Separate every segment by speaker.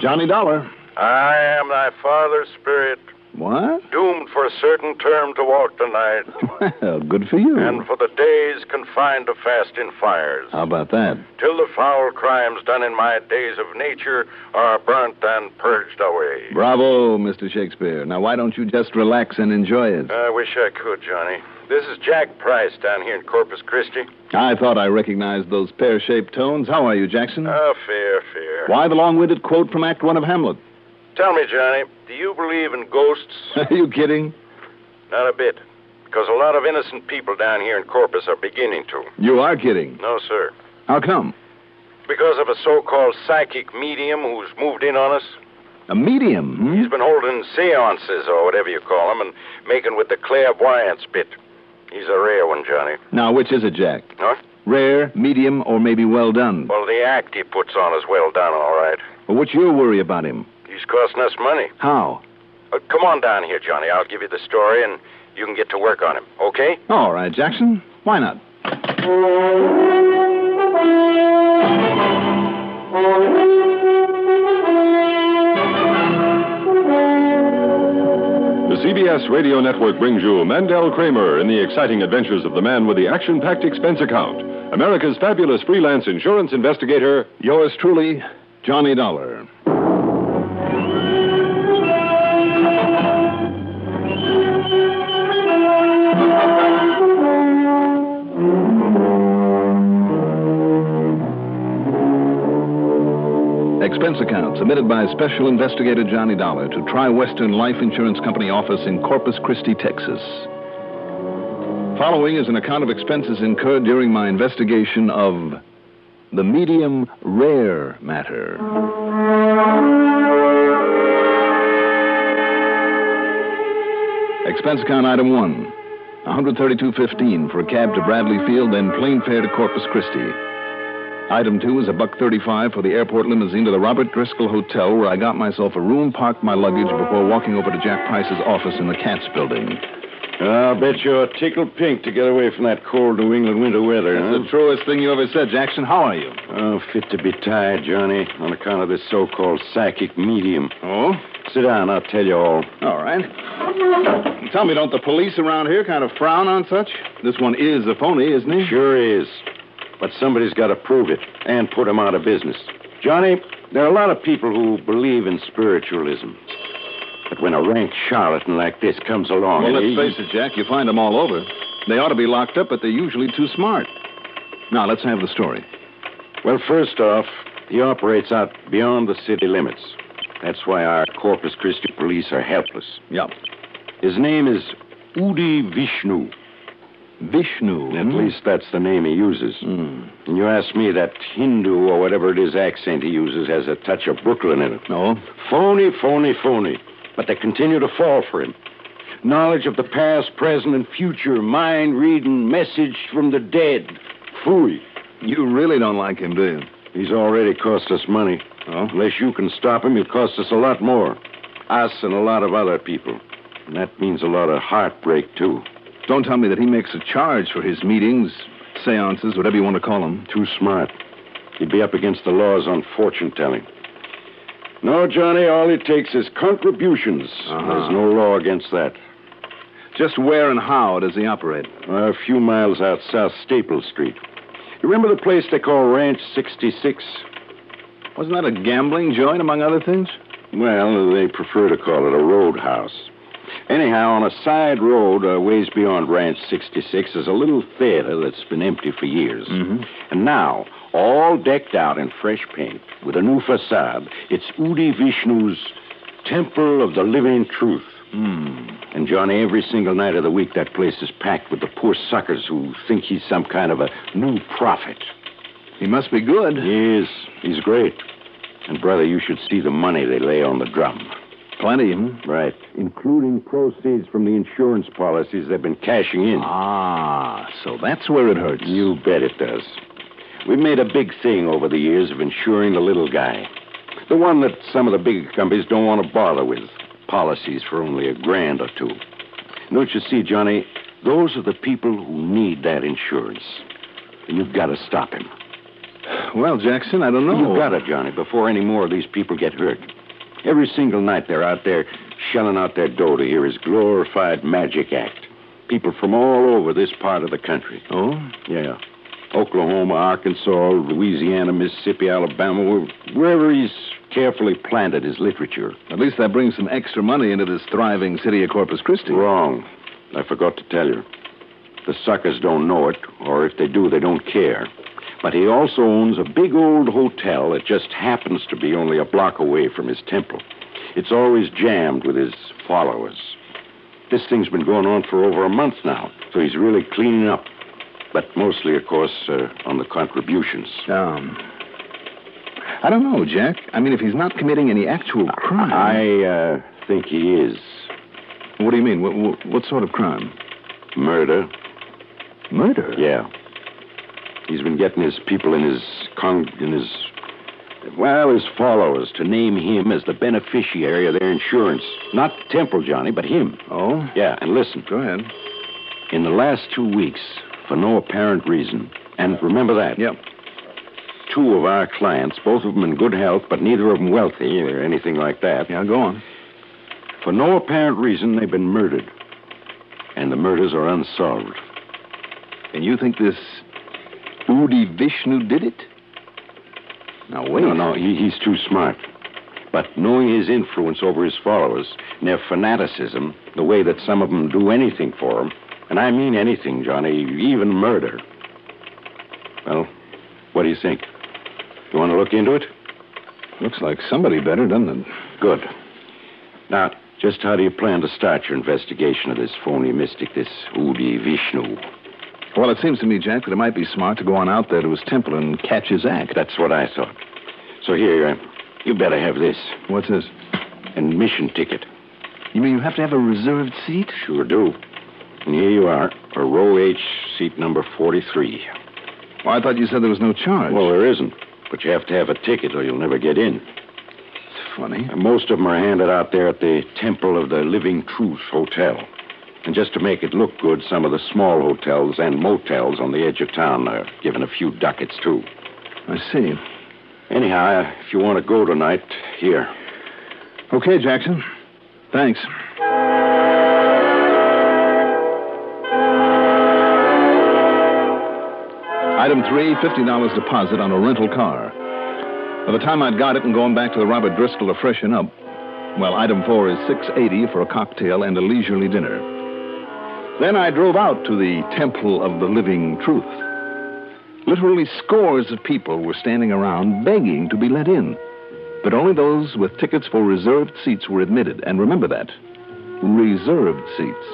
Speaker 1: Johnny Dollar.
Speaker 2: I am thy father's spirit,
Speaker 1: What?
Speaker 2: doomed for a certain term to walk the night,
Speaker 1: Well, good for you.
Speaker 2: and for the days confined to fasting fires,
Speaker 1: How about that?
Speaker 2: till the foul crimes done in my days of nature are burnt and purged away.
Speaker 1: Bravo, Mr. Shakespeare. Now, why don't you just relax and enjoy it?
Speaker 2: I wish I could, Johnny. This is Jack Price down here in Corpus Christi.
Speaker 1: I thought I recognized those pear-shaped tones. How are you, Jackson?
Speaker 2: Fair.
Speaker 1: Why the long-winded quote from Act One of Hamlet?
Speaker 2: Tell me, Johnny, do you believe in ghosts?
Speaker 1: Are you kidding?
Speaker 2: Not a bit. Because a lot of innocent people down here in Corpus are beginning to.
Speaker 1: You are kidding.
Speaker 2: No, sir.
Speaker 1: How come?
Speaker 2: Because of a so-called psychic medium who's moved in on us.
Speaker 1: A medium, hmm?
Speaker 2: He's been holding seances, or whatever you call them, and making with the clairvoyance bit. He's a rare one, Johnny.
Speaker 1: Now, which is it, Jack?
Speaker 2: Huh?
Speaker 1: Rare, medium, or maybe well done?
Speaker 2: Well, the act he puts on is well done, all right.
Speaker 1: Well, what's your worry about him?
Speaker 2: He's costing us money.
Speaker 1: How?
Speaker 2: Come on down here, Johnny. I'll give you the story, and you can get to work on him, okay?
Speaker 1: All right, Jackson. Why not?
Speaker 3: The CBS Radio Network brings you Mandel Kramer in the exciting adventures of the man with the action-packed expense account, America's fabulous freelance insurance investigator.
Speaker 1: Yours truly, Johnny Dollar. Expense account submitted by Special Investigator Johnny Dollar to Tri-Western Life Insurance Company office in Corpus Christi, Texas. Following is an account of expenses incurred during my investigation of the medium rare matter. Expense account item 1, $132.15 for a cab to Bradley Field, then plane fare to Corpus Christi. Item 2 is $1.35 for the airport limousine to the Robert Driscoll Hotel, where I got myself a room, parked my luggage before walking over to Jack Price's office in the Katz building.
Speaker 4: I'll bet you're tickled pink to get away from that cold New England winter weather,
Speaker 1: That's the truest thing you ever said, Jackson. How are you?
Speaker 4: Oh, fit to be tied, Johnny, on account of this so-called psychic medium.
Speaker 1: Oh?
Speaker 4: Sit down, I'll tell you all.
Speaker 1: All right. Tell me, don't the police around here kind of frown on such? This one is a phony, isn't he?
Speaker 4: Sure is. But somebody's got to prove it and put him out of business. Johnny, there are a lot of people who believe in spiritualism. But when a rank charlatan like this comes along...
Speaker 1: Well, let's face it, Jack, you find them all over. They ought to be locked up, but they're usually too smart. Now, let's have the story.
Speaker 4: Well, first off, he operates out beyond the city limits. That's why our Corpus Christi police are helpless.
Speaker 1: Yep.
Speaker 4: His name is Udi Vishnu.
Speaker 1: Vishnu.
Speaker 4: At least that's the name he uses. And you ask me, that Hindu or whatever it is accent he uses has a touch of Brooklyn in it.
Speaker 1: No?
Speaker 4: Phony. But they continue to fall for him. Knowledge of the past, present, and future. Mind reading, message from the dead. Phooey.
Speaker 1: You really don't like him, do you?
Speaker 4: He's already cost us money.
Speaker 1: Oh?
Speaker 4: Unless you can stop him, he'll cost us a lot more. Us and a lot of other people. And that means a lot of heartbreak, too.
Speaker 1: Don't tell me that he makes a charge for his meetings, seances, whatever you want to call them.
Speaker 4: Too smart. He'd be up against the laws on fortune-telling. No, Johnny, all it takes is contributions. There's no law against that.
Speaker 1: Just where and how does he operate?
Speaker 4: A few miles out South Staples Street. You remember the place they call Ranch 66?
Speaker 1: Wasn't that a gambling joint, among other things?
Speaker 4: Well, they prefer to call it a roadhouse. Anyhow, on a side road ways beyond Ranch 66 is a little theater that's been empty for years. And now, all decked out in fresh paint, with a new facade, it's Udi Vishnu's Temple of the Living Truth. And, Johnny, every single night of the week, that place is packed with the poor suckers who think he's some kind of a new prophet.
Speaker 1: He must be good.
Speaker 4: He is. He's great. And, brother, you should see the money they lay on the drum.
Speaker 1: Plenty,
Speaker 4: Right. Including proceeds from the insurance policies they've been cashing in.
Speaker 1: Ah, so that's where it hurts.
Speaker 4: You bet it does. We've made a big thing over the years of insuring the little guy. The one that some of the big companies don't want to bother with. Policies for only $1,000 or $2,000. Don't you see, Johnny? Those are the people who need that insurance. And you've got to stop him.
Speaker 1: Well, Jackson, I don't know.
Speaker 4: You've got to, Johnny, before any more of these people get hurt. Every single night they're out there shelling out their dough to hear his glorified magic act. People from all over this part of the country.
Speaker 1: Oh?
Speaker 4: Yeah. Oklahoma, Arkansas, Louisiana, Mississippi, Alabama, wherever he's carefully planted his literature.
Speaker 1: At least that brings some extra money into this thriving city of Corpus Christi.
Speaker 4: Wrong. I forgot to tell you. The suckers don't know it, or if they do, they don't care. But he also owns a big old hotel that just happens to be only a block away from his temple. It's always jammed with his followers. This thing's been going on for over a month now, so he's really cleaning up. But mostly, of course, on the contributions.
Speaker 1: I don't know, Jack. I mean, if he's not committing any actual crime...
Speaker 4: I think he is.
Speaker 1: What do you mean? What sort of crime?
Speaker 4: Murder.
Speaker 1: Murder?
Speaker 4: Yeah. He's been getting his people his followers to name him as the beneficiary of their insurance. Not Temple, Johnny, but him.
Speaker 1: Oh?
Speaker 4: Yeah, and listen.
Speaker 1: Go ahead.
Speaker 4: In the last 2 weeks, for no apparent reason, and remember that.
Speaker 1: Yep.
Speaker 4: 2 of our clients, both of them in good health, but neither of them wealthy or anything like that.
Speaker 1: Yeah, go on.
Speaker 4: For no apparent reason, they've been murdered. And the murders are unsolved.
Speaker 1: And you think this Udi Vishnu did it? Now, wait.
Speaker 4: No, he's too smart. But knowing his influence over his followers and their fanaticism, the way that some of them do anything for him, and I mean anything, Johnny, even murder. Well, what do you think? You want to look into it?
Speaker 1: Looks like somebody better, doesn't it?
Speaker 4: Good. Now, just how do you plan to start your investigation of this phony mystic, this Udi Vishnu?
Speaker 1: Well, it seems to me, Jack, that it might be smart to go on out there to his temple and catch his act.
Speaker 4: That's what I thought. So here, you better have this.
Speaker 1: What's this?
Speaker 4: Admission ticket.
Speaker 1: You mean you have to have a reserved seat?
Speaker 4: Sure do. And here you are, for row H, seat number 43.
Speaker 1: Well, I thought you said there was no charge.
Speaker 4: Well, there isn't. But you have to have a ticket or you'll never get in.
Speaker 1: It's funny.
Speaker 4: And most of them are handed out there at the Temple of the Living Truth Hotel. And just to make it look good, some of the small hotels and motels on the edge of town are given a few ducats, too.
Speaker 1: I see.
Speaker 4: Anyhow, if you want to go tonight, here.
Speaker 1: Okay, Jackson. Thanks. Item 3, $50 deposit on a rental car. By the time I'd got it and going back to the Robert Driscoll to freshen up, well, item 4 is $680 for a cocktail and a leisurely dinner. Then I drove out to the Temple of the Living Truth. Literally scores of people were standing around begging to be let in. But only those with tickets for reserved seats were admitted. And remember that. Reserved seats.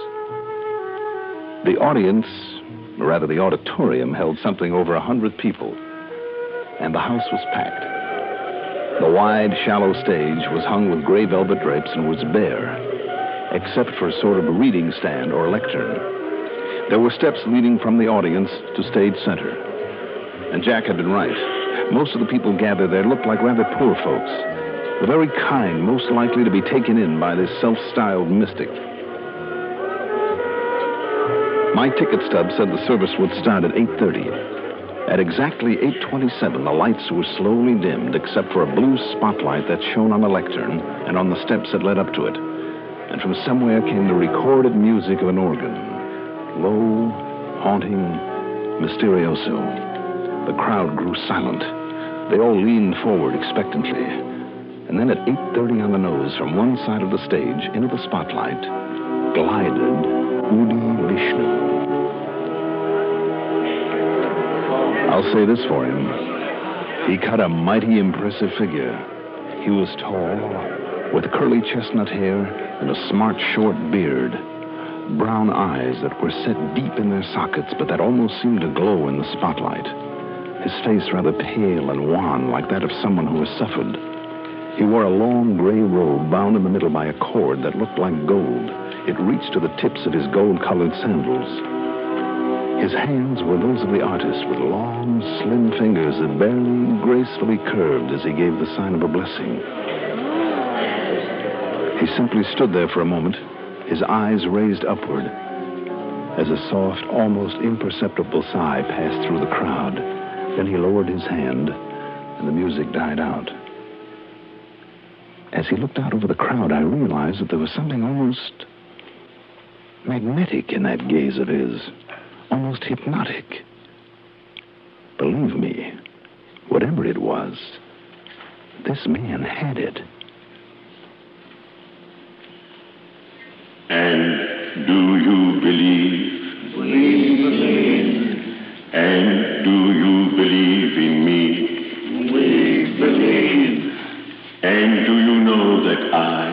Speaker 1: The audience, or rather the auditorium, held something over 100 people. And the house was packed. The wide, shallow stage was hung with gray velvet drapes and was bare, except for a sort of reading stand or lectern. There were steps leading from the audience to stage center. And Jack had been right. Most of the people gathered there looked like rather poor folks, the very kind most likely to be taken in by this self-styled mystic. My ticket stub said the service would start at 8:30. At exactly 8:27, the lights were slowly dimmed, except for a blue spotlight that shone on the lectern and on the steps that led up to it. And from somewhere came the recorded music of an organ. Low, haunting, mysterioso. The crowd grew silent. They all leaned forward expectantly. And then at 8:30 on the nose, from one side of the stage into the spotlight, glided Udi Vishnu. I'll say this for him. He cut a mighty impressive figure. He was tall, with curly chestnut hair and a smart short beard. Brown eyes that were set deep in their sockets, but that almost seemed to glow in the spotlight. His face rather pale and wan, like that of someone who has suffered. He wore a long gray robe bound in the middle by a cord that looked like gold. It reached to the tips of his gold-colored sandals. His hands were those of the artist, with long, slim fingers that barely gracefully curved as he gave the sign of a blessing. He simply stood there for a moment, his eyes raised upward, as a soft, almost imperceptible sigh passed through the crowd. Then he lowered his hand, and the music died out. As he looked out over the crowd, I realized that there was something almost magnetic in that gaze of his, almost hypnotic. Believe me, whatever it was, this man had it.
Speaker 5: And do you believe?
Speaker 6: We believe.
Speaker 5: And do you believe in me?
Speaker 6: We believe.
Speaker 5: And do you know that I,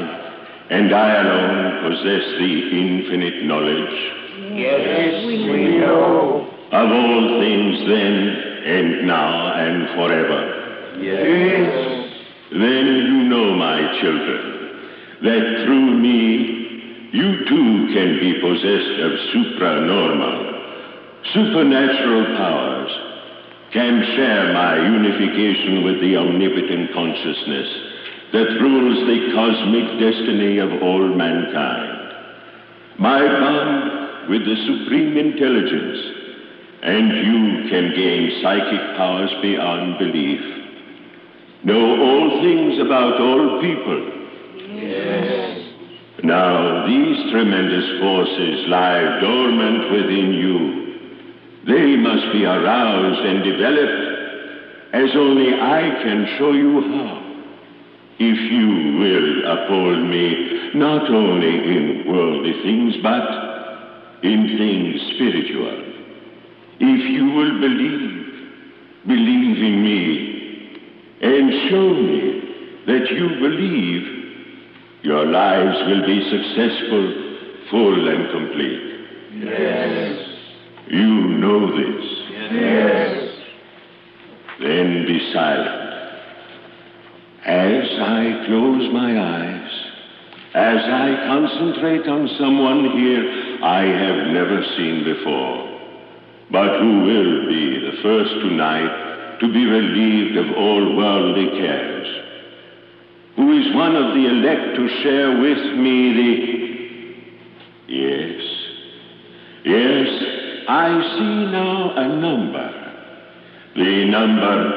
Speaker 5: and I alone, possess the infinite knowledge?
Speaker 6: Yes, we know.
Speaker 5: Of all things then, and now, and forever.
Speaker 6: Yes.
Speaker 5: Then you know, my children, that through me, you too can be possessed of supranormal, supernatural powers, can share my unification with the omnipotent consciousness that rules the cosmic destiny of all mankind. My bond with the supreme intelligence, and you can gain psychic powers beyond belief. Know all things about all people.
Speaker 6: Yes.
Speaker 5: Now, these tremendous forces lie dormant within you. They must be aroused and developed, as only I can show you how. If you will uphold me, not only in worldly things, but in things spiritual. If you will believe in me, and show me that you believe, your lives will be successful, full, and complete.
Speaker 6: Yes.
Speaker 5: You know this.
Speaker 6: Yes.
Speaker 5: Then be silent. As I close my eyes, as I concentrate on someone here I have never seen before, but who will be the first tonight to be relieved of all worldly cares, who is one of the elect to share with me the... Yes, I see now a number. The number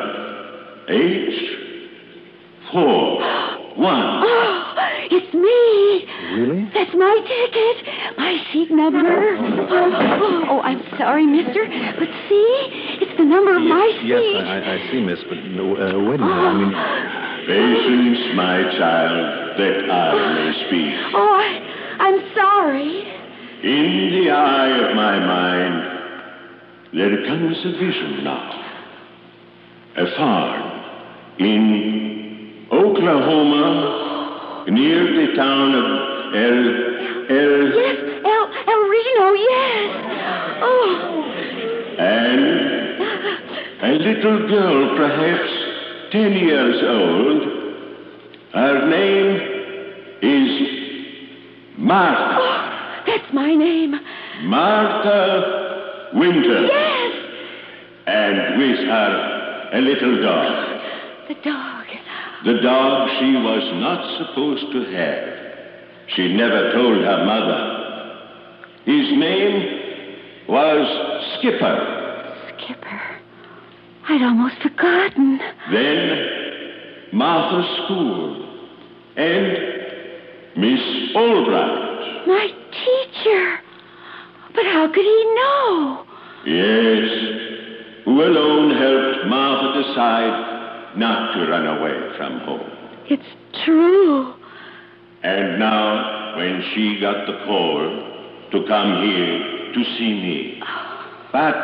Speaker 5: H41.
Speaker 7: Oh, it's me.
Speaker 1: Really?
Speaker 7: That's my ticket. My seat number. Oh, I'm sorry, mister. But see, it's the number of my seat.
Speaker 1: Yes, I see, miss, but wait a minute. I mean...
Speaker 5: Patience, my child, that I may speak.
Speaker 7: Oh, I'm sorry.
Speaker 5: In the eye of my mind, there comes a vision now. A farm in Oklahoma, near the town of
Speaker 7: Yes, El Reno, yes. Oh.
Speaker 5: And a little girl, perhaps 10 years old. Her name is Martha.
Speaker 7: Oh, that's my name.
Speaker 5: Martha Winter.
Speaker 7: Yes.
Speaker 5: And with her, a little dog.
Speaker 7: The dog.
Speaker 5: The dog she was not supposed to have. She never told her mother. His name was Skipper.
Speaker 7: Skipper. I'd almost forgotten.
Speaker 5: Then Martha's school and Miss Albright.
Speaker 7: My teacher. But how could he know?
Speaker 5: Yes, who alone helped Martha decide not to run away from home.
Speaker 7: It's true.
Speaker 5: And now, when she got the call to come here to see me, but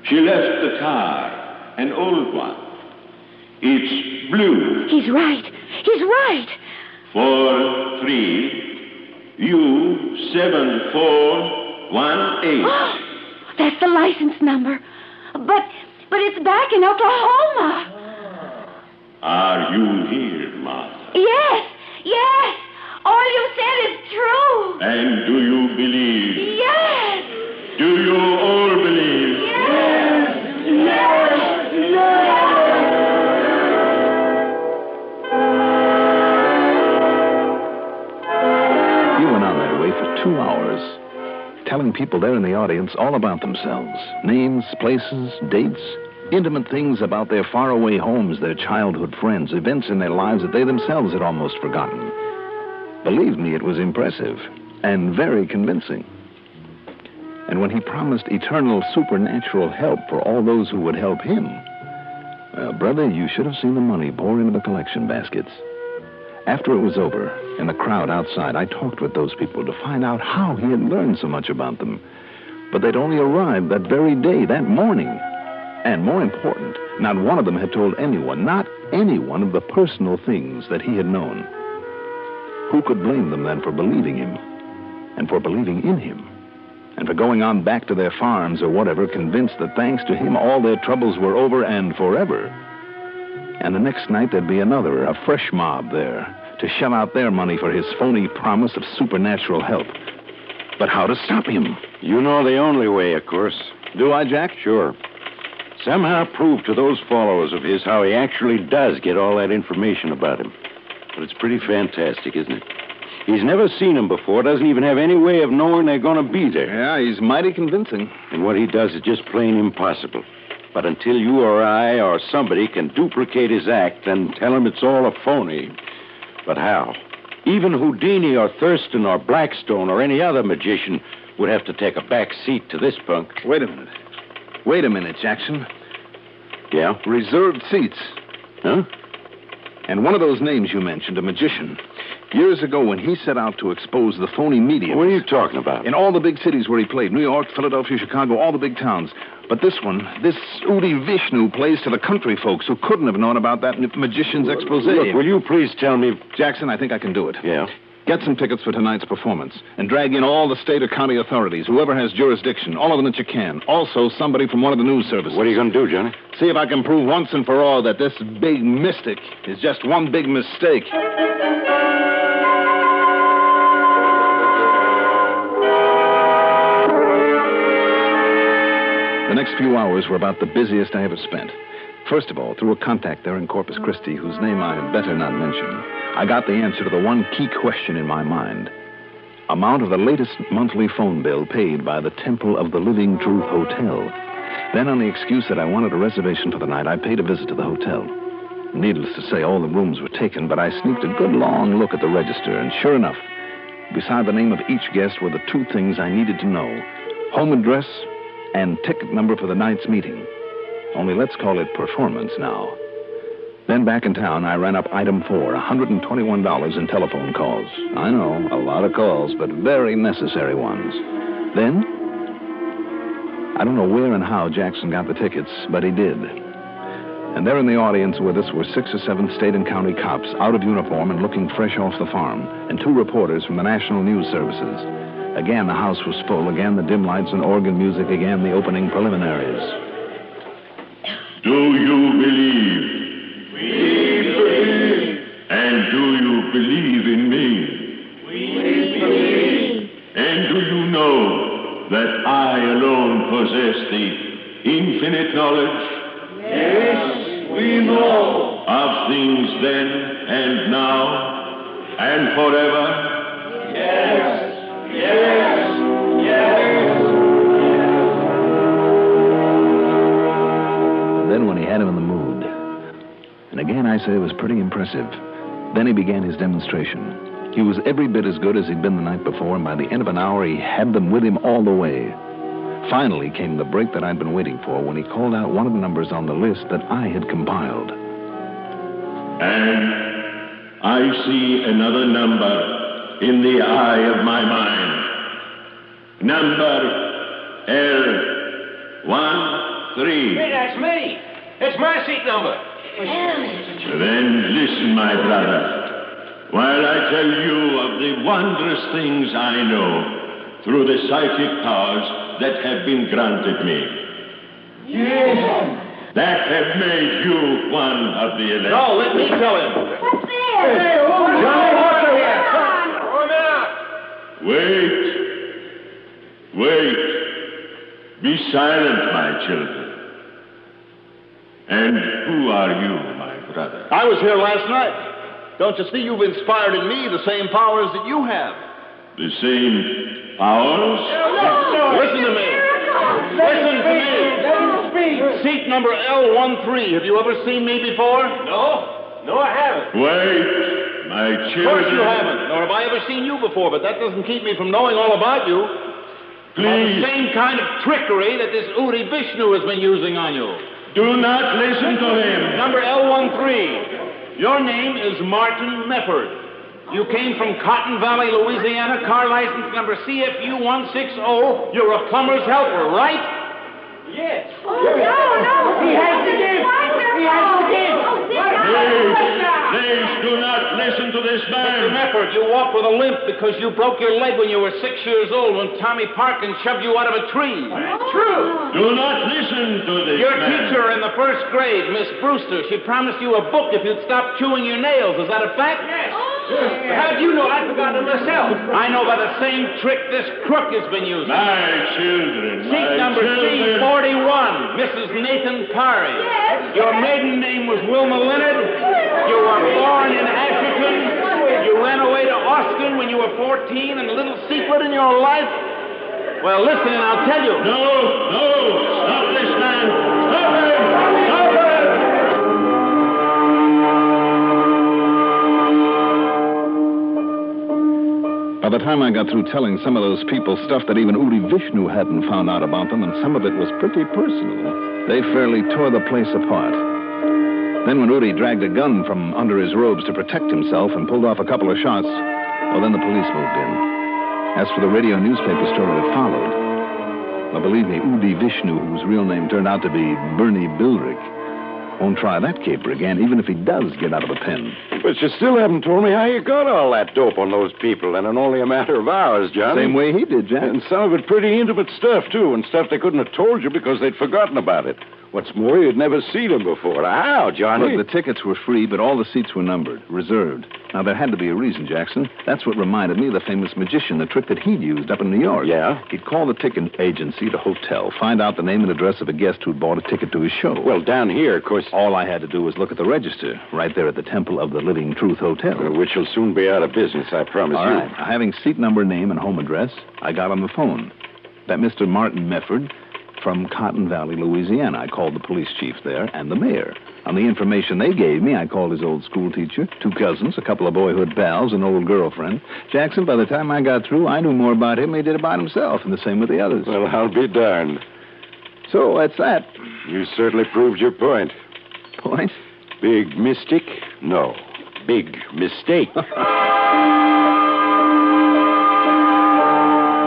Speaker 5: she left the car, an old one. It's blue.
Speaker 7: He's right. He's right.
Speaker 5: 43U7418.
Speaker 7: Oh, that's the license number. But it's back in Oklahoma.
Speaker 5: Are you here, Martha?
Speaker 7: Yes. All you said is true.
Speaker 5: And do you believe?
Speaker 7: Yes.
Speaker 5: Do you all believe?
Speaker 7: Yes.
Speaker 1: He went on that way for 2 hours, telling people there in the audience all about themselves. Names, places, dates, Intimate things about their faraway homes, their childhood friends, events in their lives that they themselves had almost forgotten. Believe me, it was impressive and very convincing. And when he promised eternal supernatural help for all those who would help him, well, brother, you should have seen the money pour into the collection baskets. After it was over, in the crowd outside, I talked with those people to find out how he had learned so much about them. But they'd only arrived that very day, that morning. And more important, not one of them had told anyone, not anyone, of the personal things that he had known. Who could blame them then for believing him, and for believing in him, and for going on back to their farms or whatever, convinced that thanks to him all their troubles were over and forever? And the next night there'd be another, a fresh mob there, to shell out their money for his phony promise of supernatural help. But how to stop him?
Speaker 4: You know the only way, of course.
Speaker 1: Do I, Jack?
Speaker 4: Sure. Somehow prove to those followers of his how he actually does get all that information about him. But it's pretty fantastic, isn't it? He's never seen them before, doesn't even have any way of knowing they're going to be there.
Speaker 1: Yeah, he's mighty convincing.
Speaker 4: And what he does is just plain impossible. But until you or I or somebody can duplicate his act, then tell him it's all a phony. But how? Even Houdini or Thurston or Blackstone or any other magician would have to take a back seat to this punk.
Speaker 1: Wait a minute, Jackson.
Speaker 4: Yeah?
Speaker 1: Reserved seats.
Speaker 4: Huh?
Speaker 1: And one of those names you mentioned, a magician, years ago when he set out to expose the phony mediums.
Speaker 4: What are you talking about?
Speaker 1: In all the big cities where he played, New York, Philadelphia, Chicago, all the big towns. But this one, this Udi Vishnu, plays to the country folks who couldn't have known about that magician's expose.
Speaker 4: Look, will you please tell me...
Speaker 1: Jackson, I think I can do it.
Speaker 4: Yeah?
Speaker 1: Get some tickets for tonight's performance and drag in all the state or county authorities, whoever has jurisdiction, all of them that you can. Also, somebody from one of the news services.
Speaker 4: What are you going to do, Johnny?
Speaker 1: See if I can prove once and for all that this big mystic is just one big mistake. The next few hours were about the busiest I ever spent. First of all, through a contact there in Corpus Christi, whose name I had better not mention, I got the answer to the one key question in my mind. Amount of the latest monthly phone bill paid by the Temple of the Living Truth Hotel. Then, on the excuse that I wanted a reservation for the night, I paid a visit to the hotel. Needless to say, all the rooms were taken, but I sneaked a good long look at the register, and sure enough, beside the name of each guest were the two things I needed to know: home address and ticket number for the night's meeting. Only let's call it performance now. Then back in town, I ran up item 4, $121 in telephone calls. I know, a lot of calls, but very necessary ones. Then, I don't know where and how Jackson got the tickets, but he did. And there in the audience with us were 6 or 7 state and county cops, out of uniform and looking fresh off the farm, and 2 reporters from the National News Services. Again, the house was full. Again, the dim lights and organ music. Again, the opening preliminaries.
Speaker 5: Do you believe?
Speaker 6: We believe.
Speaker 5: And do you believe in me?
Speaker 6: We believe.
Speaker 5: And do you know that I alone possess the infinite knowledge?
Speaker 6: Yes, we know.
Speaker 5: Of things then and now and forever?
Speaker 6: Yes, yes, yes.
Speaker 1: Then when he had him in the mood, and again I say it was pretty impressive, then he began his demonstration. He was every bit as good as he'd been the night before, and by the end of an hour he had them with him all the way. Finally came the break that I'd been waiting for when he called out one of the numbers on the list that I had compiled.
Speaker 5: And I see another number in the eye of my mind. Number L13.
Speaker 8: Hey, that's me. It's my seat number.
Speaker 5: Then listen, my brother, while I tell you of the wondrous things I know through the psychic powers that have been granted me.
Speaker 6: Yes.
Speaker 5: That have made you one of the elect.
Speaker 8: No, let me tell him.
Speaker 7: What's this?
Speaker 8: Johnny Walker here. Throw him out.
Speaker 5: Wait. Be silent, my children. And who are you, my brother?
Speaker 9: I was here last night. Don't you see you've inspired in me the same powers that you have?
Speaker 5: The same powers?
Speaker 9: Listen to me. Listen to me. Seat number L13. Have you ever seen me before?
Speaker 8: No, I haven't.
Speaker 5: Wait, my
Speaker 9: Of
Speaker 5: children.
Speaker 9: course you haven't. Nor have I ever seen you before, but that doesn't keep me from knowing all about you. About the
Speaker 5: Please,
Speaker 9: same kind of trickery that this Udi Vishnu has been using on you.
Speaker 5: do not listen to him.
Speaker 9: Number L13. Your name is Martin Mefford. You came from Cotton Valley, Louisiana, car license number CFU 160. You're a plumber's helper, right?
Speaker 8: Yes.
Speaker 7: Oh, no.
Speaker 8: He has to give. He has to give.
Speaker 5: Please do not listen to this
Speaker 9: Mr.
Speaker 5: man.
Speaker 9: Mefford, you walk with a limp because you broke your leg when you were 6 years old when Tommy Parkins shoved you out of a tree.
Speaker 8: That's true.
Speaker 5: Do not listen to this
Speaker 9: Your
Speaker 5: man.
Speaker 9: teacher in the first grade, Miss Brewster, she promised you a book if you'd stop chewing your nails. Is that a fact?
Speaker 8: Yes. How do you know? I forgot it myself.
Speaker 9: I know by the same trick this crook has been using.
Speaker 5: My children,
Speaker 9: Seat
Speaker 5: my
Speaker 9: number
Speaker 5: children.
Speaker 9: C41, Mrs. Nathan Parry.
Speaker 7: Yes.
Speaker 9: Your maiden name was Wilma Leonard. You were born in Ashton. You ran away to Austin when you were 14, and a little secret in your life? Well, listen, and I'll tell you.
Speaker 5: No, stop this man. Stop him. Stop him.
Speaker 1: By the time I got through telling some of those people stuff that even Udi Vishnu hadn't found out about them, and some of it was pretty personal, they fairly tore the place apart. Then when Udi dragged a gun from under his robes to protect himself and pulled off a couple of shots, well, then the police moved in. As for the radio newspaper story that followed, well, believe me, Udi Vishnu, whose real name turned out to be Bernie Bildrick, won't try that caper again, even if he does get out of a pen.
Speaker 4: But you still haven't told me how you got all that dope on those people, and in only a matter of hours, Johnny.
Speaker 1: Same way he did, Jack.
Speaker 4: And some of it pretty intimate stuff, too, and stuff they couldn't have told you because they'd forgotten about it. What's more, you'd never seen them before. How, Johnny?
Speaker 1: Look, the tickets were free, but all the seats were numbered, reserved. Now, there had to be a reason, Jackson. That's what reminded me of the famous magician, the trick that he'd used up in New York.
Speaker 4: Yeah?
Speaker 1: He'd call the ticket agency at a hotel, find out the name and address of a guest who'd bought a ticket to his show.
Speaker 4: Well, down here, of course,
Speaker 1: All I had to do was look at the register, right there at the Temple of the Living Truth Hotel.
Speaker 4: which will soon be out of business, I promise
Speaker 1: All
Speaker 4: you.
Speaker 1: right. Having seat number, name, and home address, I got on the phone. That Mr. Martin Mefford from Cotton Valley, Louisiana. I called the police chief there and the mayor. On the information they gave me, I called his old school teacher, 2 cousins, a couple of boyhood pals, an old girlfriend. Jackson, by the time I got through, I knew more about him than he did about himself, and the same with the others.
Speaker 4: Well, I'll be darned.
Speaker 1: So that's that.
Speaker 4: You certainly proved your point.
Speaker 1: Point?
Speaker 4: Big mystic? No. Big mistake.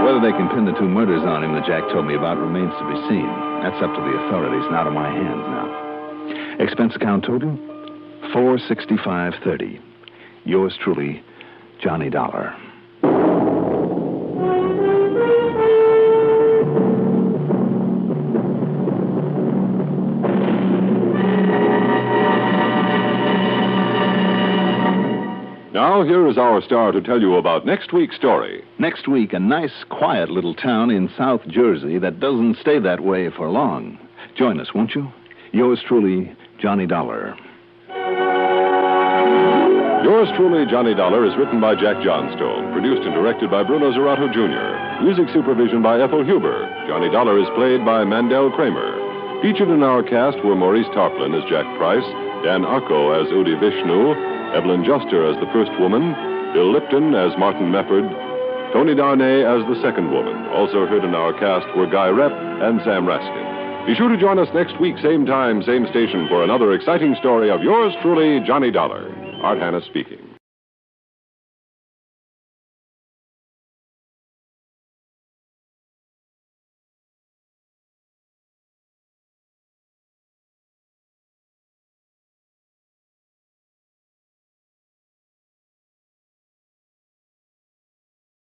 Speaker 1: Whether they can pin the 2 murders on him that Jack told me about remains to be seen. That's up to the authorities and out of my hands now. Expense account total, $465.30. Yours truly, Johnny Dollar.
Speaker 3: Now, here is our star to tell you about next week's story.
Speaker 1: Next week, a nice, quiet little town in South Jersey that doesn't stay that way for long. Join us, won't you? Yours truly, Johnny Dollar.
Speaker 3: Yours truly, Johnny Dollar, is written by Jack Johnstone, produced and directed by Bruno Zerato Jr., music supervision by Ethel Huber. Johnny Dollar is played by Mandel Kramer. Featured in our cast were Maurice Tarplin as Jack Price, Dan Arco as Udi Vishnu, Evelyn Juster as the first woman, Bill Lipton as Martin Mefford, Tony Darnay as the second woman. Also heard in our cast were Guy Rep and Sam Raskin. Be sure to join us next week, same time, same station, for another exciting story of yours truly, Johnny Dollar. Art Hanna speaking.